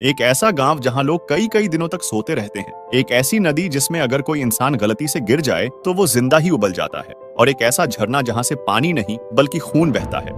एक ऐसा गांव जहां लोग कई कई दिनों तक सोते रहते हैं। एक ऐसी नदी जिसमें अगर कोई इंसान गलती से गिर जाए तो वो जिंदा ही उबल जाता है। और एक ऐसा झरना जहां से पानी नहीं बल्कि खून बहता है।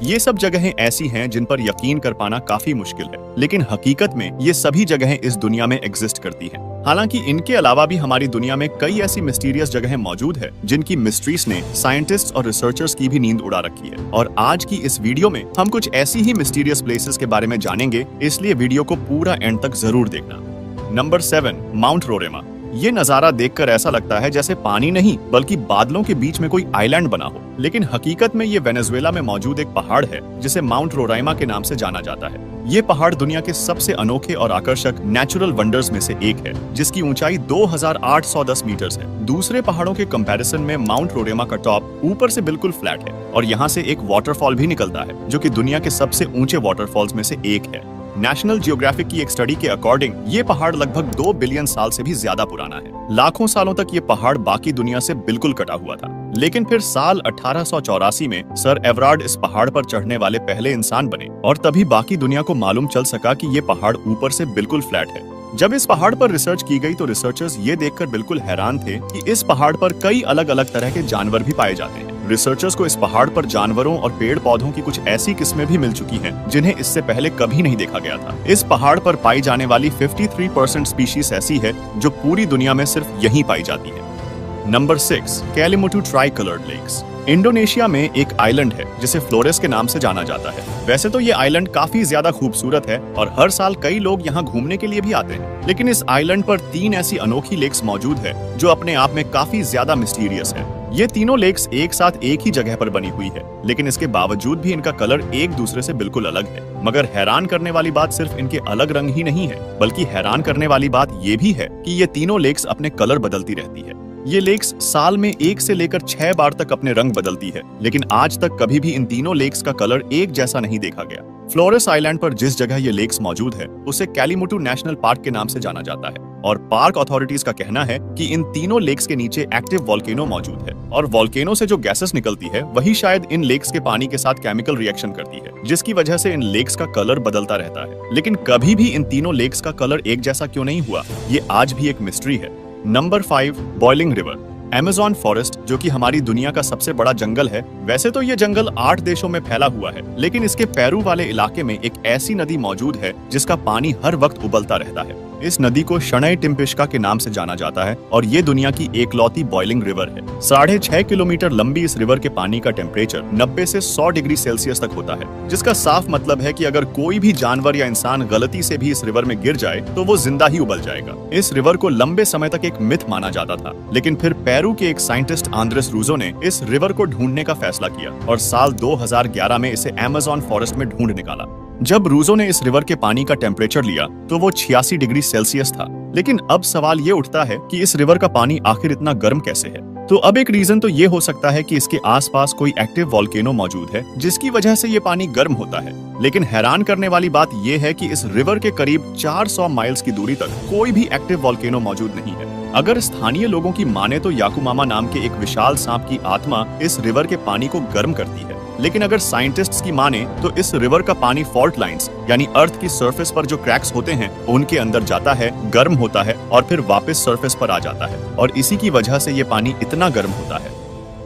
ये सब जगहें ऐसी हैं जिन पर यकीन कर पाना काफी मुश्किल है, लेकिन हकीकत में ये सभी जगहें इस दुनिया में एग्जिस्ट करती हैं। हालांकि इनके अलावा भी हमारी दुनिया में कई ऐसी मिस्टीरियस जगहें मौजूद है जिनकी मिस्ट्रीज ने साइंटिस्ट्स और रिसर्चर्स की भी नींद उड़ा रखी है। और आज की इस वीडियो में हम कुछ ऐसी ही मिस्टीरियस प्लेसेस के बारे में जानेंगे, इसलिए वीडियो को पूरा एंड तक जरूर देखना। Number 7, Mount Roraima. ये नजारा देखकर ऐसा लगता है जैसे पानी नहीं बल्कि बादलों के बीच में कोई आइलैंड बना हो, लेकिन हकीकत में ये वेनेजुएला में मौजूद एक पहाड़ है जिसे माउंट रोराइमा के नाम से जाना जाता है। ये पहाड़ दुनिया के सबसे अनोखे और आकर्षक नेचुरल वंडर्स में से एक है, जिसकी ऊंचाई 2810 मीटर है। दूसरे पहाड़ों के कंपैरिजन में माउंट रोरेमा का टॉप ऊपर से बिल्कुल फ्लैट है और यहाँ से एक वाटरफॉल भी निकलता है जो कि दुनिया के सबसे ऊंचे वाटरफॉल्स में से एक है। नेशनल जियोग्राफिक की एक स्टडी के अकॉर्डिंग ये पहाड़ लगभग 2 बिलियन साल से भी ज्यादा पुराना है। लाखों सालों तक ये पहाड़ बाकी दुनिया से बिल्कुल कटा हुआ था, लेकिन फिर साल 1884 में सर एवरार्ड इस पहाड़ पर चढ़ने वाले पहले इंसान बने और तभी बाकी दुनिया को मालूम चल सका कि ये पहाड़ ऊपर से बिल्कुल फ्लैट है। जब इस पहाड़ पर रिसर्च की गई तो रिसर्चर्स ये देखकर बिल्कुल हैरान थे कि इस पहाड़ पर कई अलग अलग तरह के जानवर भी पाए जाते हैं। रिसर्चर्स को इस पहाड़ पर जानवरों और पेड़ पौधों की कुछ ऐसी किस्में भी मिल चुकी हैं जिन्हें इससे पहले कभी नहीं देखा गया था। इस पहाड़ पर पाई जाने वाली 53% स्पीशीज ऐसी है जो पूरी दुनिया में सिर्फ यहीं पाई जाती है। Number 6, Kelimutu tri coloured lakes. Indonesia में एक आइलैंड है जिसे फ्लोरेस के नाम से जाना जाता है। वैसे तो ये आइलैंड काफी ज्यादा खूबसूरत है और हर साल कई लोग यहाँ घूमने के लिए भी आते हैं, लेकिन इस आइलैंड पर 3 ऐसी अनोखी लेक्स मौजूद है जो अपने आप में काफी ज्यादा मिस्टीरियस है। ये तीनों लेक्स एक साथ एक ही जगह पर बनी हुई है, लेकिन इसके बावजूद भी इनका कलर एक दूसरे से बिल्कुल अलग है। मगर हैरान करने वाली बात सिर्फ इनके अलग रंग ही नहीं है, बल्कि हैरान करने वाली बात ये भी है कि ये तीनों लेक्स अपने कलर बदलती रहती है। ये लेक्स साल में 1 से लेकर 6 बार तक अपने रंग बदलती है, लेकिन आज तक कभी भी इन तीनों लेक्स का कलर एक जैसा नहीं देखा गया। फ्लोरेस आइलैंड पर जिस जगह ये लेक्स मौजूद है उसे कैलिमुटू नेशनल पार्क के नाम से जाना जाता है और पार्क अथॉरिटीज का कहना है कि इन तीनों लेक्स के नीचे एक्टिव वोल्केनो मौजूद है और वोल्केनो से जो गैसेस निकलती है वही शायद इन लेक्स के पानी के साथ केमिकल रिएक्शन करती है, जिसकी वजह से इन लेक्स का कलर बदलता रहता है। लेकिन कभी भी इन तीनों लेक्स का कलर एक जैसा क्यों नहीं हुआ, ये आज भी एक मिस्ट्री है। Number 5, boiling river. Amazon forest, जो कि हमारी दुनिया का सबसे बड़ा जंगल है। वैसे तो ये जंगल 8 देशों में फैला हुआ है, लेकिन इसके पेरू वाले इलाके में एक ऐसी नदी मौजूद है जिसका पानी हर वक्त उबलता रहता है। इस नदी को शनई टिम्पिश्का के नाम से जाना जाता है और ये दुनिया की एकलौती बॉइलिंग रिवर है। 6.5 किलोमीटर लंबी इस रिवर के पानी का टेम्परेचर 90 से 100 डिग्री सेल्सियस तक होता है, जिसका साफ मतलब है कि अगर कोई भी जानवर या इंसान गलती से भी इस रिवर में गिर जाए तो वो जिंदा ही उबल जाएगा। इस रिवर को लंबे समय तक एक मिथ माना जाता था, लेकिन फिर पेरू के एक साइंटिस्ट आंद्रेस रूजो ने इस रिवर को ढूंढने का फैसला किया और साल 2011 में इसे अमेज़न फॉरेस्ट में ढूंढ निकाला। जब रूजो ने इस रिवर के पानी का टेम्परेचर लिया तो वो 86 डिग्री सेल्सियस था। लेकिन अब सवाल ये उठता है कि इस रिवर का पानी आखिर इतना गर्म कैसे है। तो अब एक रीजन तो ये हो सकता है कि इसके आसपास कोई एक्टिव वोल्केनो मौजूद है जिसकी वजह से ये पानी गर्म होता है। लेकिन हैरान करने वाली बात ये है कि इस रिवर के करीब 400 माइल्स की दूरी तक कोई भी एक्टिव वोल्केनो मौजूद नहीं है। अगर स्थानीय लोगों की माने तो याकुमामा नाम के एक विशाल सांप की आत्मा इस रिवर के पानी को गर्म करती है, लेकिन अगर साइंटिस्ट्स की माने तो इस रिवर का पानी फॉल्ट लाइंस यानी अर्थ की सरफेस पर जो क्रैक्स होते हैं उनके अंदर जाता है, गर्म होता है और फिर वापस सरफेस पर आ जाता है और इसी की वजह से ये पानी इतना गर्म होता है।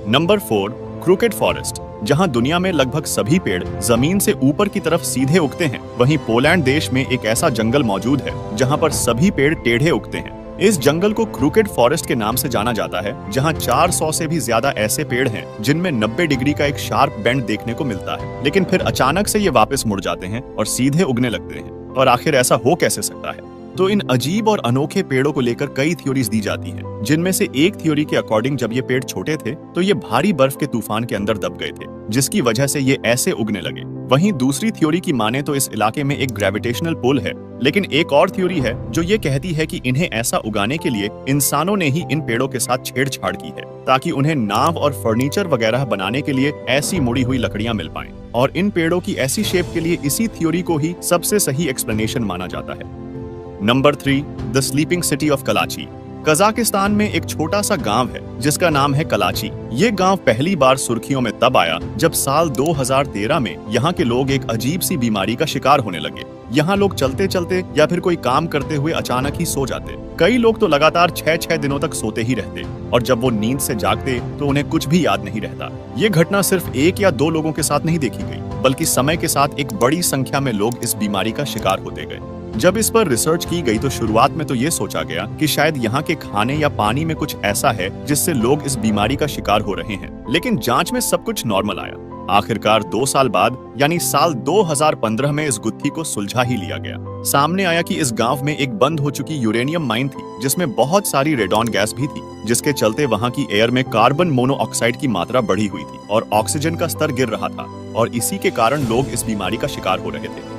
Number 4, crooked forest. जहां दुनिया में लगभग सभी पेड़ जमीन से ऊपर की तरफ सीधे उगते हैं, वहीं पोलैंड देश में एक ऐसा जंगल मौजूद है जहां पर सभी पेड़ टेढ़े उगते हैं। इस जंगल को क्रूकेड फॉरेस्ट के नाम से जाना जाता है, जहां 400 से भी ज्यादा ऐसे पेड़ हैं जिनमें 90 डिग्री का एक शार्प बेंड देखने को मिलता है, लेकिन फिर अचानक से ये वापस मुड़ जाते हैं और सीधे उगने लगते हैं। और आखिर ऐसा हो कैसे सकता है? तो इन अजीब और अनोखे पेड़ों को लेकर कई थ्योरीज दी जाती हैं, जिनमें से एक थ्योरी के अकॉर्डिंग जब ये पेड़ छोटे थे तो ये भारी बर्फ के तूफान के अंदर दब गए थे, जिसकी वजह से ये ऐसे उगने लगे। वहीं दूसरी थ्योरी की माने तो इस इलाके में एक ग्रेविटेशनल पुल है, लेकिन एक और थ्योरी है जो ये कहती है कि इन्हें ऐसा उगाने के लिए इंसानों ने ही इन पेड़ों के साथ छेड़छाड़ की है ताकि उन्हें नाव और फर्नीचर वगैरह बनाने के लिए ऐसी मुड़ी हुई लकड़ियां मिल पाएं। और इन पेड़ों की ऐसी शेप के लिए इसी थ्योरी को ही सबसे सही एक्सप्लेनेशन माना जाता है। Number 3, the sleeping city of Karachi. Kazakhstan में एक छोटा सा गांव है जिसका नाम है कलाची। ये गांव पहली बार सुर्खियों में तब आया जब साल 2013 में यहाँ के लोग एक अजीब सी बीमारी का शिकार होने लगे। यहाँ लोग चलते चलते या फिर कोई काम करते हुए अचानक ही सो जाते। कई लोग तो लगातार 6-6 दिनों तक सोते ही रहते और जब वो नींद से जागते तो उन्हें कुछ भी याद नहीं रहता। ये घटना सिर्फ 1 या 2 लोगों के साथ नहीं देखी गई, बल्कि समय के साथ एक बड़ी संख्या में लोग इस बीमारी का शिकार होते गए। जब इस पर रिसर्च की गई तो शुरुआत में तो ये सोचा गया कि शायद यहाँ के खाने या पानी में कुछ ऐसा है जिससे लोग इस बीमारी का शिकार हो रहे हैं, लेकिन जांच में सब कुछ नॉर्मल आया। आखिरकार 2 साल बाद यानी साल 2015 में इस गुत्थी को सुलझा ही लिया गया। सामने आया कि इस गांव में एक बंद हो चुकी यूरेनियम माइन थी जिसमें बहुत सारी रेडॉन गैस भी थी, जिसके चलते वहां की एयर में कार्बन मोनोऑक्साइड की मात्रा बढ़ी हुई थी और ऑक्सीजन का स्तर गिर रहा था और इसी के कारण लोग इस बीमारी का शिकार हो रहे थे।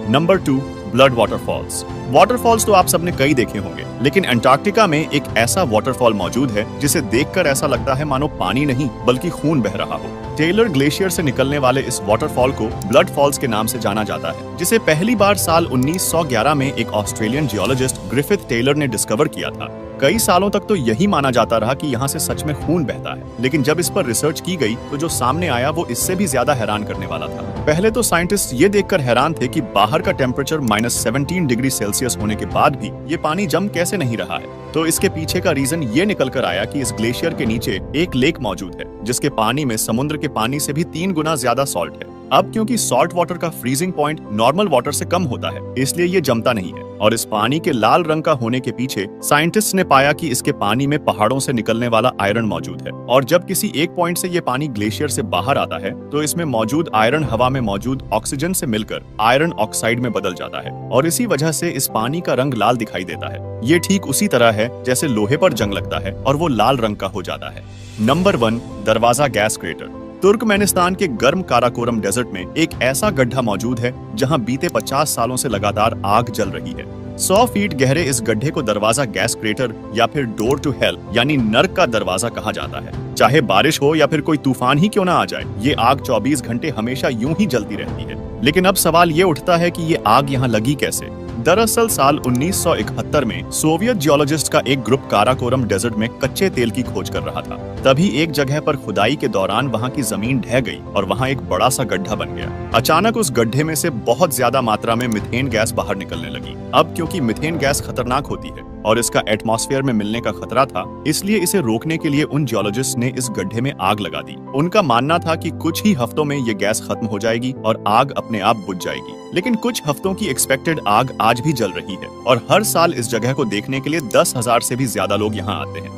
Number 2, blood waterfalls. वाटरफॉल्स तो आप सबने कई देखे होंगे, लेकिन अंटार्कटिका में एक ऐसा वाटरफॉल मौजूद है जिसे देखकर ऐसा लगता है मानो पानी नहीं बल्कि खून बह रहा हो। टेलर ग्लेशियर से निकलने वाले इस वाटरफॉल को ब्लड फॉल्स के नाम से जाना जाता है, जिसे पहली बार साल 1911 में एक ऑस्ट्रेलियन जियोलॉजिस्ट ग्रिफिथ टेलर ने डिस्कवर किया था। कई सालों तक तो यही माना जाता रहा कि यहाँ से सच में खून बहता है, लेकिन जब इस पर रिसर्च की गई तो जो सामने आया वो इससे भी ज्यादा हैरान करने वाला था। पहले तो साइंटिस्ट ये देखकर हैरान थे कि बाहर का टेम्परेचर -17 डिग्री सेल्सियस होने के बाद भी ये पानी जम कैसे नहीं रहा है। तो इसके पीछे का रीजन ये निकल कर आया कि इस ग्लेशियर के नीचे एक लेक मौजूद है जिसके पानी में समुद्र के पानी से भी 3 गुना ज्यादा सॉल्ट है। अब क्योंकि सॉल्ट वाटर का फ्रीजिंग पॉइंट नॉर्मल वाटर से कम होता है, इसलिए ये जमता नहीं है और इस पानी के लाल रंग का होने के पीछे साइंटिस्ट ने पाया कि इसके पानी में पहाड़ों से निकलने वाला आयरन मौजूद है और जब किसी एक पॉइंट से ये पानी ग्लेशियर से बाहर आता है तो इसमें मौजूद आयरन हवा में मौजूद ऑक्सीजन से मिलकर आयरन ऑक्साइड में बदल जाता है और इसी वजह से इस पानी का रंग लाल दिखाई देता है। ये ठीक उसी तरह है जैसे लोहे पर जंग लगता है और वो लाल रंग का हो जाता है। नंबर 1, दरवाजा गैस क्रेटर। तुर्कमेनिस्तान के गर्म काराकोरम डेजर्ट में एक ऐसा गड्ढा मौजूद है जहां बीते 50 सालों से लगातार आग जल रही है। 100 फीट गहरे इस गड्ढे को दरवाजा गैस क्रेटर या फिर डोर टू हेल यानी नर्क का दरवाजा कहा जाता है। चाहे बारिश हो या फिर कोई तूफान ही क्यों ना आ जाए, ये आग 24 घंटे हमेशा यूं ही जलती रहती है। लेकिन अब सवाल ये उठता है कि ये आग यहाँ लगी कैसे। दरअसल साल 1971 में सोवियत जियोलॉजिस्ट का एक ग्रुप काराकोरम डेजर्ट में कच्चे तेल की खोज कर रहा था। तभी एक जगह पर खुदाई के दौरान वहां की जमीन ढह गई और वहां एक बड़ा सा गड्ढा बन गया। अचानक उस गड्ढे में से बहुत ज्यादा मात्रा में मीथेन गैस बाहर निकलने लगी। अब क्योंकि मीथेन गैस खतरनाक होती है और इसका एटमॉस्फेयर में मिलने का खतरा था, इसलिए इसे रोकने के लिए उन जियोलॉजिस्ट ने इस गड्ढे में आग लगा दी। उनका मानना था कि कुछ ही हफ्तों में ये गैस खत्म हो जाएगी और आग अपने आप बुझ जाएगी। लेकिन कुछ हफ्तों की एक्सपेक्टेड आग आज भी जल रही है और हर साल इस जगह को देखने के लिए 10,000 से भी ज्यादा लोग यहाँ आते हैं।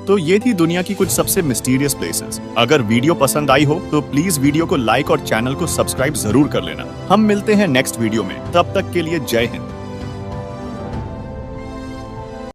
तो ये थी दुनिया की कुछ सबसे मिस्टीरियस प्लेसेस। अगर वीडियो पसंद आई हो तो प्लीज वीडियो को लाइक और चैनल को सब्सक्राइब जरूर कर लेना। हम मिलते हैं नेक्स्ट वीडियो में, तब तक के लिए जय हिंद।